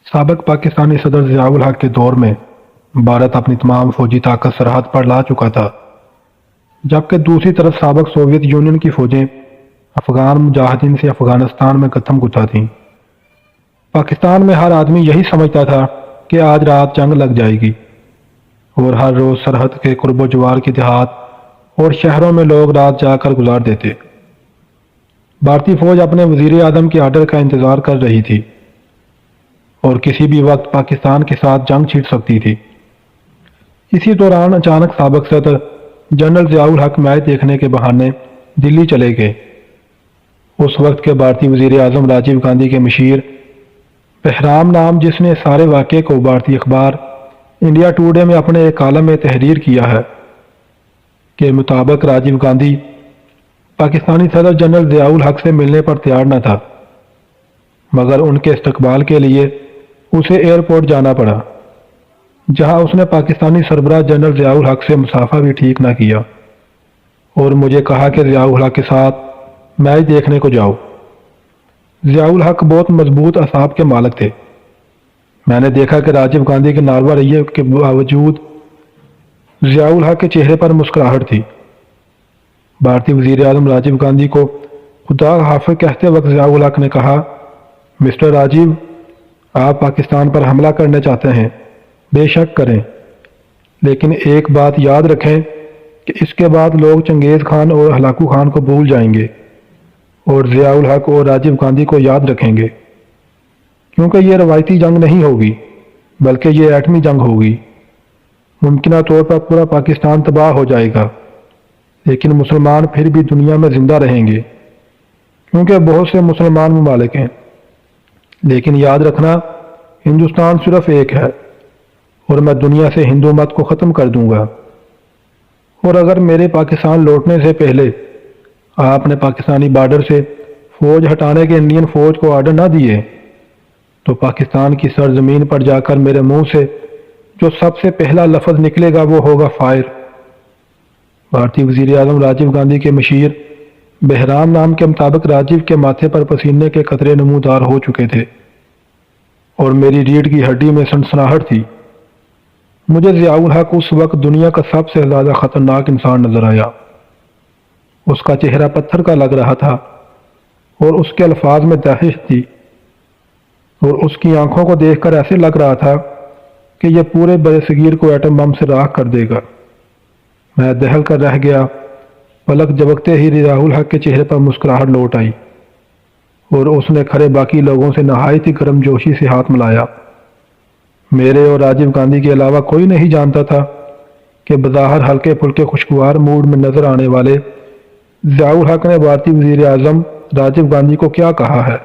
سابق پاکستانی صدر ضیاء الحق کے دور میں بھارت اپنی تمام فوجی طاقت سرحد پر لا چکا تھا، جبکہ دوسری طرف سابق سوویت یونین کی فوجیں افغان مجاہدین سے افغانستان میں کتم کتھا تھیں۔ پاکستان میں ہر آدمی یہی سمجھتا تھا کہ آج رات جنگ لگ جائے گی، اور ہر روز سرحد کے قرب و جوار کے دیہات اور شہروں میں لوگ رات جا کر گزار دیتے۔ بھارتی فوج اپنے وزیر اعظم کے آرڈر کا انتظار کر رہی تھی اور کسی بھی وقت پاکستان کے ساتھ جنگ چھڑ سکتی تھی۔ اسی دوران اچانک سابق صدر جنرل ضیاء الحق میچ دیکھنے کے بہانے دلی چلے گئے۔ اس وقت کے بھارتی وزیر اعظم راجیو گاندھی کے مشیر بہرام نام، جس نے سارے واقعے کو بھارتی اخبار انڈیا ٹوڈے میں اپنے ایک کالم میں تحریر کیا ہے، کے مطابق راجیو گاندھی پاکستانی صدر جنرل ضیاء الحق سے ملنے پر تیار نہ تھا، مگر ان کے استقبال کے لیے اسے ایئرپورٹ جانا پڑا، جہاں اس نے پاکستانی سربراہ جنرل ضیاء الحق سے مصافحہ بھی ٹھیک نہ کیا اور مجھے کہا کہ ضیاء الحق کے ساتھ میچ دیکھنے کو جاؤ۔ ضیاء الحق بہت مضبوط اعصاب کے مالک تھے۔ میں نے دیکھا کہ راجیو گاندھی کے ناروا رویے کے باوجود ضیاء الحق کے چہرے پر مسکراہٹ تھی۔ بھارتی وزیر اعظم راجیو گاندھی کو خدا حافظ کہتے وقت ضیاء الحق نے کہا، مسٹر راجیو، آپ پاکستان پر حملہ کرنے چاہتے ہیں، بے شک کریں، لیکن ایک بات یاد رکھیں کہ اس کے بعد لوگ چنگیز خان اور ہلاکو خان کو بھول جائیں گے اور ضیاء الحق اور راجیو گاندھی کو یاد رکھیں گے، کیونکہ یہ روایتی جنگ نہیں ہوگی بلکہ یہ ایٹمی جنگ ہوگی۔ ممکنہ طور پر پورا پاکستان تباہ ہو جائے گا، لیکن مسلمان پھر بھی دنیا میں زندہ رہیں گے، کیونکہ بہت سے مسلمان ممالک ہیں، لیکن یاد رکھنا ہندوستان صرف ایک ہے اور میں دنیا سے ہندو مت کو ختم کر دوں گا۔ اور اگر میرے پاکستان لوٹنے سے پہلے آپ نے پاکستانی بارڈر سے فوج ہٹانے کے انڈین فوج کو آرڈر نہ دیے تو پاکستان کی سرزمین پر جا کر میرے منہ سے جو سب سے پہلا لفظ نکلے گا وہ ہوگا فائر۔ بھارتی وزیر اعظم راجیو گاندھی کے مشیر بہرام نام کے مطابق راجیو کے ماتھے پر پسینے کے قطرے نمودار ہو چکے تھے اور میری ریڑھ کی ہڈی میں سنسناہٹ تھی۔ مجھے ضیاء الحق اس وقت دنیا کا سب سے زیادہ خطرناک انسان نظر آیا۔ اس کا چہرہ پتھر کا لگ رہا تھا اور اس کے الفاظ میں دہشت تھی، اور اس کی آنکھوں کو دیکھ کر ایسے لگ رہا تھا کہ یہ پورے برصغیر کو ایٹم بم سے راکھ کر دے گا۔ میں دہل کر رہ گیا۔ پلک جھپکتے ہی ضیاء الحق کے چہرے پر مسکراہٹ لوٹ آئی اور اس نے کھڑے باقی لوگوں سے نہایت ہی گرم جوشی سے ہاتھ ملایا۔ میرے اور راجیو گاندھی کے علاوہ کوئی نہیں جانتا تھا کہ بظاہر ہلکے پھلکے خوشگوار موڈ میں نظر آنے والے ضیاء الحق نے بھارتی وزیر اعظم راجیو گاندھی کو کیا کہا ہے۔